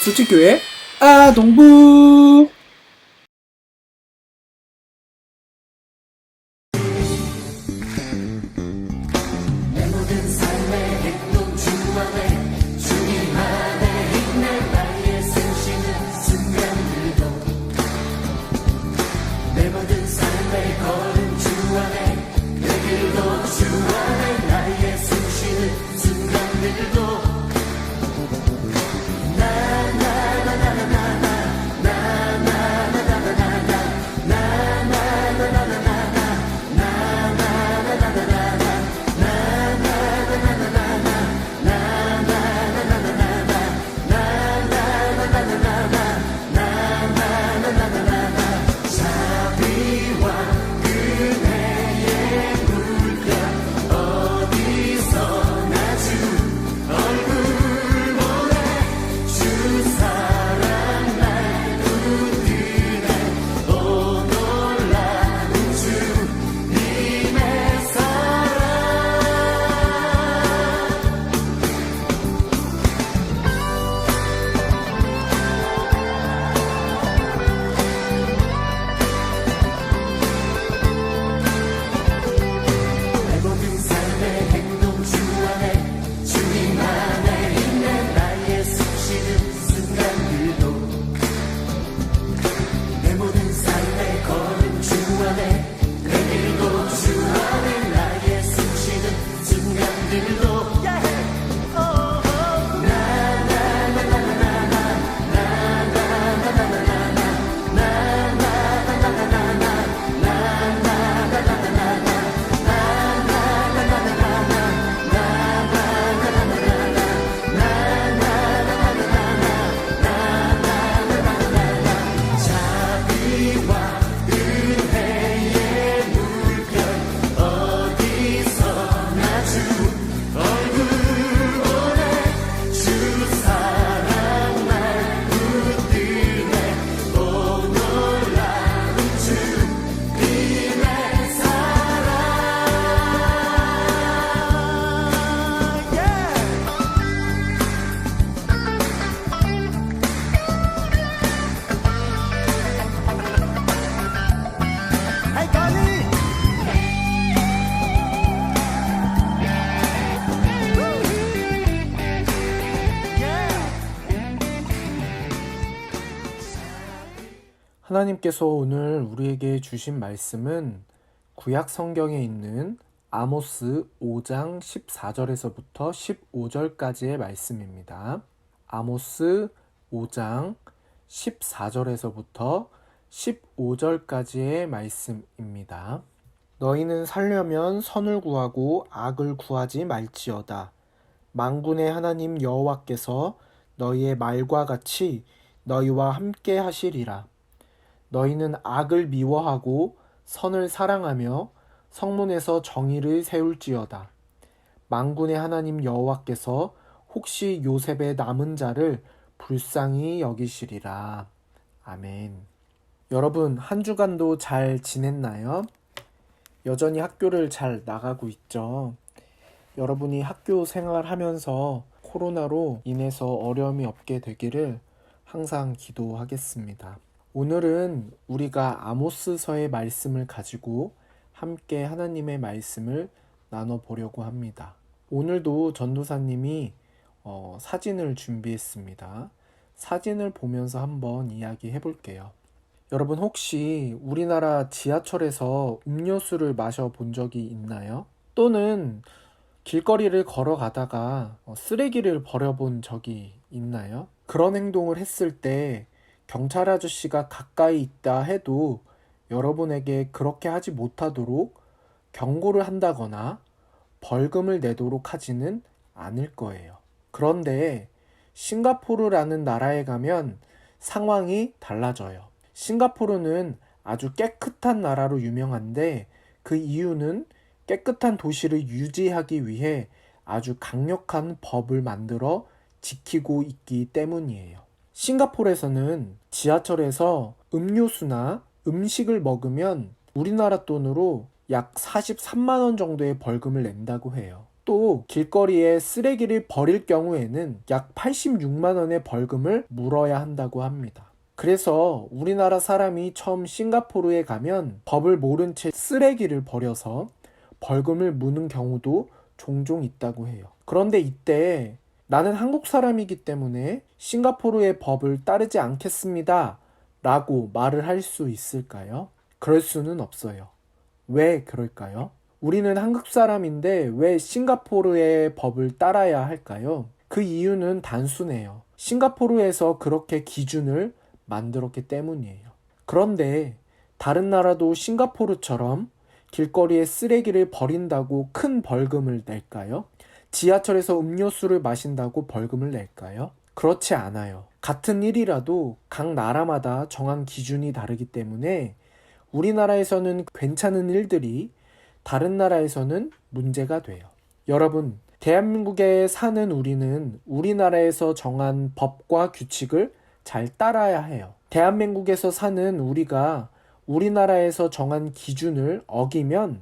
수지교회 아동부. 하나님께서 오늘 우리에게 주신 말씀은 구약 성경에 있는 아모스 5장 14절에서부터 15절까지의 말씀입니다. 아모스 5장 14절에서부터 15절까지의 말씀입니다. 너희는 살려면 선을 구하고 악을 구하지 말지어다. 만군의 하나님 여호와께서 너희의 말과 같이 너희와 함께 하시리라. 너희는 악을 미워하고 선을 사랑하며 성문에서 정의를 세울지어다. 만군의 하나님 여호와께서 혹시 요셉의 남은 자를 불쌍히 여기시리라. 아멘. 여러분, 한 주간도 잘 지냈나요? 여전히 학교를 잘 나가고 있죠. 여러분이 학교 생활하면서 코로나로 인해서 어려움이 없게 되기를 항상 기도하겠습니다. 오늘은 우리가 아모스서의 말씀을 가지고 함께 하나님의 말씀을 나눠보려고 합니다. 오늘도 전도사님이 사진을 준비했습니다. 사진을 보면서 한번 이야기해 볼게요. 여러분, 혹시 우리나라 지하철에서 음료수를 마셔본 적이 있나요? 또는 길거리를 걸어가다가 쓰레기를 버려본 적이 있나요? 그런 행동을 했을 때 경찰 아저씨가 가까이 있다 해도 여러분에게 그렇게 하지 못하도록 경고를 한다거나 벌금을 내도록 하지는 않을 거예요. 그런데 싱가포르라는 나라에 가면 상황이 달라져요. 싱가포르는 아주 깨끗한 나라로 유명한데 그 이유는 깨끗한 도시를 유지하기 위해 아주 강력한 법을 만들어 지키고 있기 때문이에요. 싱가포르에서는 지하철에서 음료수나 음식을 먹으면 우리나라 돈으로 약 43만 원 정도의 벌금을 낸다고 해요. 또 길거리에 쓰레기를 버릴 경우에는 약 86만 원의 벌금을 물어야 한다고 합니다. 그래서 우리나라 사람이 처음 싱가포르에 가면 법을 모른 채 쓰레기를 버려서 벌금을 무는 경우도 종종 있다고 해요. 그런데 이때 나는 한국 사람이기 때문에 싱가포르의 법을 따르지 않겠습니다 라고 말을 할 수 있을까요? 그럴 수는 없어요. 왜 그럴까요? 우리는 한국 사람인데 왜 싱가포르의 법을 따라야 할까요? 그 이유는 단순해요. 싱가포르에서 그렇게 기준을 만들었기 때문이에요. 그런데 다른 나라도 싱가포르처럼 길거리에 쓰레기를 버린다고 큰 벌금을 낼까요? 지하철에서 음료수를 마신다고 벌금을 낼까요? 그렇지 않아요. 같은 일이라도 각 나라마다 정한 기준이 다르기 때문에 우리나라에서는 괜찮은 일들이 다른 나라에서는 문제가 돼요. 여러분, 대한민국에 사는 우리는 우리나라에서 정한 법과 규칙을 잘 따라야 해요. 대한민국에서 사는 우리가 우리나라에서 정한 기준을 어기면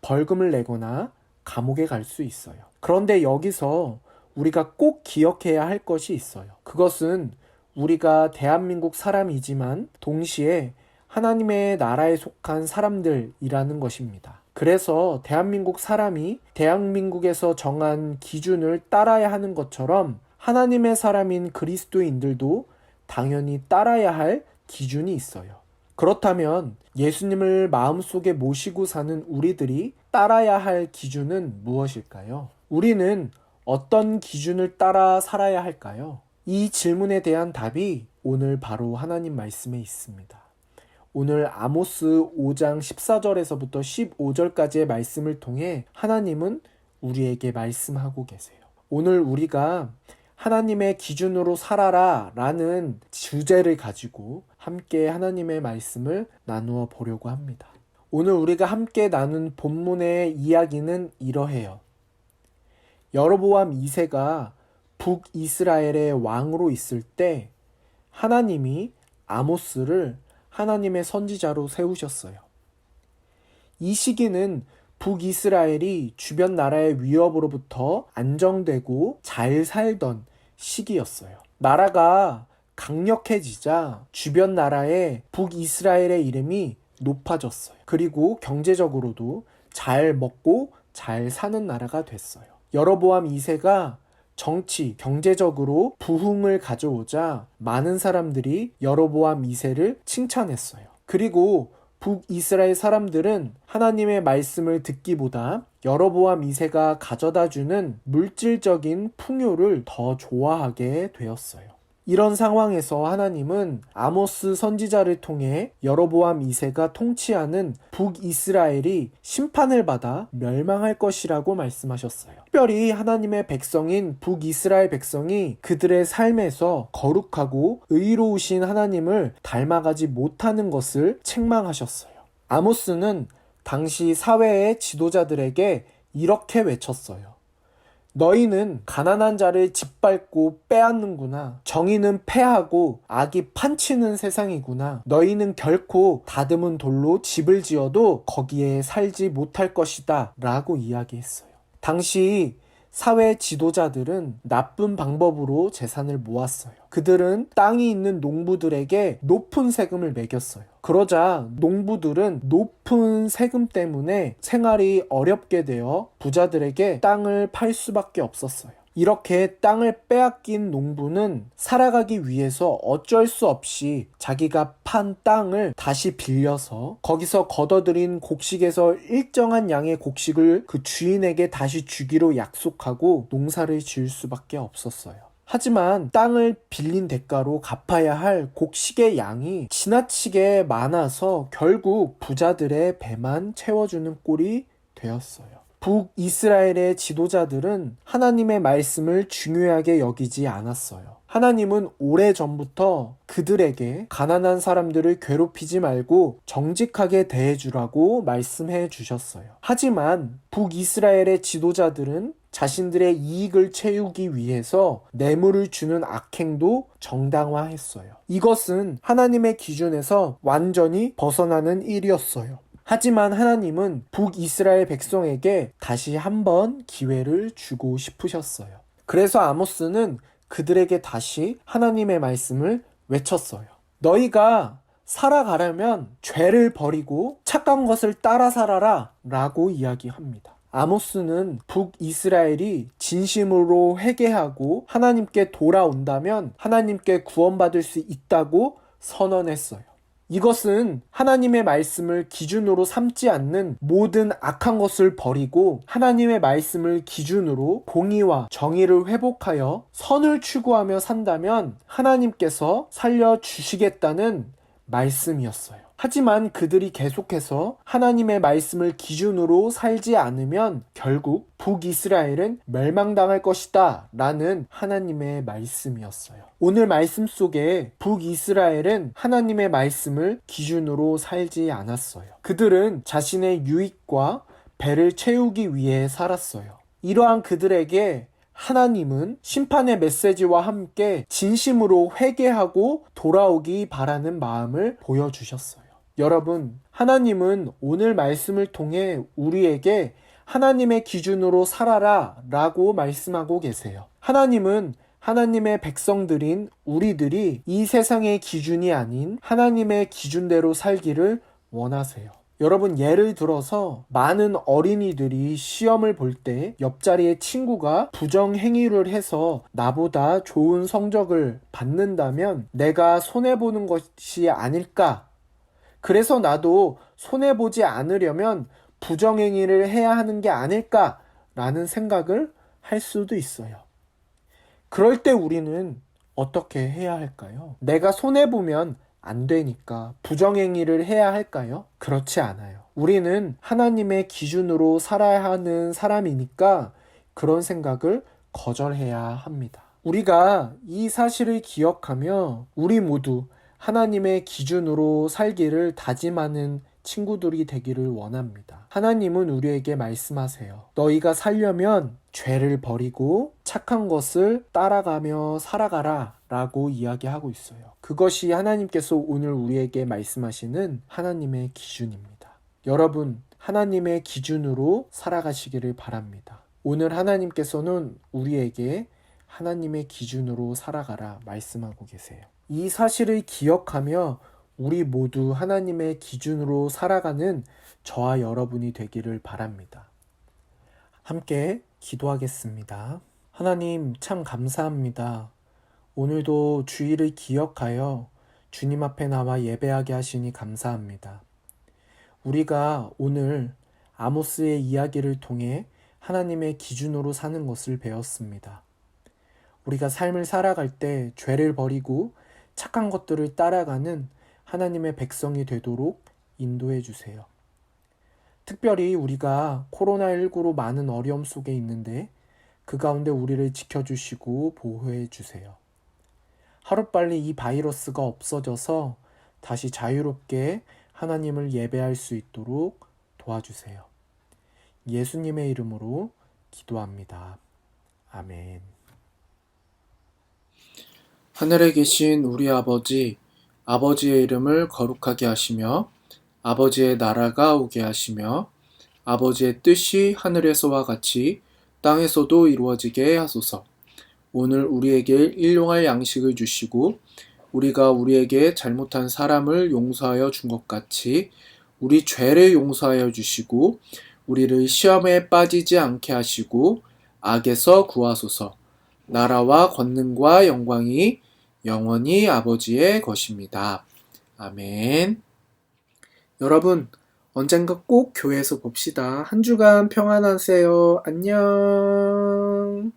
벌금을 내거나 감옥에 갈 수 있어요. 그런데 여기서 우리가 꼭 기억해야 할 것이 있어요. 그것은 우리가 대한민국 사람이지만 동시에 하나님의 나라에 속한 사람들이라는 것입니다. 그래서 대한민국 사람이 대한민국에서 정한 기준을 따라야 하는 것처럼 하나님의 사람인 그리스도인들도 당연히 따라야 할 기준이 있어요. 그렇다면 예수님을 마음속에 모시고 사는 우리들이 따라야 할 기준은 무엇일까요? 우리는 어떤 기준을 따라 살아야 할까요? 이 질문에 대한 답이 오늘 바로 하나님 말씀에 있습니다. 오늘 아모스 5장 14절에서부터 15절까지의 말씀을 통해 하나님은 우리에게 말씀하고 계세요. 오늘 우리가 하나님의 기준으로 살아라 라는 주제를 가지고 함께 하나님의 말씀을 나누어 보려고 합니다. 오늘 우리가 함께 나눈 본문의 이야기는 이러해요. 여로보암 2세가 북이스라엘의 왕으로 있을 때 하나님이 아모스를 하나님의 선지자로 세우셨어요. 이 시기는 북이스라엘이 주변 나라의 위협으로부터 안정되고 잘 살던 시기였어요. 나라가 강력해지자 주변 나라의 북이스라엘의 이름이 높아졌어요. 그리고 경제적으로도 잘 먹고 잘 사는 나라가 됐어요. 여로보암 2세가 정치, 경제적으로 부흥을 가져오자 많은 사람들이 여로보암 2세를 칭찬했어요. 그리고 북이스라엘 사람들은 하나님의 말씀을 듣기보다 여로보암 2세가 가져다주는 물질적인 풍요를 더 좋아하게 되었어요. 이런 상황에서 하나님은 아모스 선지자를 통해 여로보암 2세가 통치하는 북이스라엘이 심판을 받아 멸망할 것이라고 말씀하셨어요. 특별히 하나님의 백성인 북이스라엘 백성이 그들의 삶에서 거룩하고 의로우신 하나님을 닮아가지 못하는 것을 책망하셨어요. 아모스는 당시 사회의 지도자들에게 이렇게 외쳤어요. 너희는 가난한 자를 짓밟고 빼앗는구나. 정의는 패하고 악이 판치는 세상이구나. 너희는 결코 다듬은 돌로 집을 지어도 거기에 살지 못할 것이다 라고 이야기했어요. 당시 사회 지도자들은 나쁜 방법으로 재산을 모았어요. 그들은 땅이 있는 농부들에게 높은 세금을 매겼어요. 그러자 농부들은 높은 세금 때문에 생활이 어렵게 되어 부자들에게 땅을 팔 수밖에 없었어요. 이렇게 땅을 빼앗긴 농부는 살아가기 위해서 어쩔 수 없이 자기가 판 땅을 다시 빌려서 거기서 걷어들인 곡식에서 일정한 양의 곡식을 그 주인에게 다시 주기로 약속하고 농사를 지을 수밖에 없었어요. 하지만 땅을 빌린 대가로 갚아야 할 곡식의 양이 지나치게 많아서 결국 부자들의 배만 채워주는 꼴이 되었어요. 북이스라엘의 지도자들은 하나님의 말씀을 중요하게 여기지 않았어요. 하나님은 오래전부터 그들에게 가난한 사람들을 괴롭히지 말고 정직하게 대해주라고 말씀해 주셨어요. 하지만 북이스라엘의 지도자들은 자신들의 이익을 채우기 위해서 뇌물을 주는 악행도 정당화했어요. 이것은 하나님의 기준에서 완전히 벗어나는 일이었어요. 하지만 하나님은 북이스라엘 백성에게 다시 한번 기회를 주고 싶으셨어요. 그래서 아모스는 그들에게 다시 하나님의 말씀을 외쳤어요. 너희가 살아가려면 죄를 버리고 착한 것을 따라 살아라 라고 이야기합니다. 아모스는 북이스라엘이 진심으로 회개하고 하나님께 돌아온다면 하나님께 구원받을 수 있다고 선언했어요. 이것은 하나님의 말씀을 기준으로 삼지 않는 모든 악한 것을 버리고 하나님의 말씀을 기준으로 공의와 정의를 회복하여 선을 추구하며 산다면 하나님께서 살려주시겠다는 말씀이었어요. 하지만 그들이 계속해서 하나님의 말씀을 기준으로 살지 않으면 결국 북이스라엘은 멸망당할 것이다 라는 하나님의 말씀이었어요. 오늘 말씀 속에 북이스라엘은 하나님의 말씀을 기준으로 살지 않았어요. 그들은 자신의 유익과 배를 채우기 위해 살았어요. 이러한 그들에게 하나님은 심판의 메시지와 함께 진심으로 회개하고 돌아오기 바라는 마음을 보여주셨어요. 여러분, 하나님은 오늘 말씀을 통해 우리에게 하나님의 기준으로 살아라 라고 말씀하고 계세요. 하나님은 하나님의 백성들인 우리들이 이 세상의 기준이 아닌 하나님의 기준대로 살기를 원하세요. 여러분, 예를 들어서 많은 어린이들이 시험을 볼 때 옆자리의 친구가 부정행위를 해서 나보다 좋은 성적을 받는다면 내가 손해보는 것이 아닐까? 그래서 나도 손해보지 않으려면 부정행위를 해야 하는 게 아닐까라는 생각을 할 수도 있어요. 그럴 때 우리는 어떻게 해야 할까요? 내가 손해보면 안 되니까 부정행위를 해야 할까요? 그렇지 않아요. 우리는 하나님의 기준으로 살아야 하는 사람이니까 그런 생각을 거절해야 합니다. 우리가 이 사실을 기억하며 우리 모두 하나님의 기준으로 살기를 다짐하는 친구들이 되기를 원합니다. 하나님은 우리에게 말씀하세요. 너희가 살려면 죄를 버리고 착한 것을 따라가며 살아가라 라고 이야기하고 있어요. 그것이 하나님께서 오늘 우리에게 말씀하시는 하나님의 기준입니다. 여러분, 하나님의 기준으로 살아가시기를 바랍니다. 오늘 하나님께서는 우리에게 하나님의 기준으로 살아가라 말씀하고 계세요. 이 사실을 기억하며 우리 모두 하나님의 기준으로 살아가는 저와 여러분이 되기를 바랍니다. 함께 기도하겠습니다. 하나님, 참 감사합니다. 오늘도 주일을 기억하여 주님 앞에 나와 예배하게 하시니 감사합니다. 우리가 오늘 아모스의 이야기를 통해 하나님의 기준으로 사는 것을 배웠습니다. 우리가 삶을 살아갈 때 죄를 버리고 착한 것들을 따라가는 하나님의 백성이 되도록 인도해 주세요. 특별히 우리가 코로나19로 많은 어려움 속에 있는데 그 가운데 우리를 지켜주시고 보호해 주세요. 하루빨리 이 바이러스가 없어져서 다시 자유롭게 하나님을 예배할 수 있도록 도와주세요. 예수님의 이름으로 기도합니다. 아멘. 하늘에 계신 우리 아버지, 아버지의 이름을 거룩하게 하시며 아버지의 나라가 오게 하시며 아버지의 뜻이 하늘에서와 같이 땅에서도 이루어지게 하소서. 오늘 우리에게 일용할 양식을 주시고 우리가 우리에게 잘못한 사람을 용서하여 준 것 같이 우리 죄를 용서하여 주시고 우리를 시험에 빠지지 않게 하시고 악에서 구하소서. 나라와 권능과 영광이 영원히 아버지의 것입니다. 아멘. 여러분, 언젠가 꼭 교회에서 봅시다. 한 주간 평안하세요. 안녕.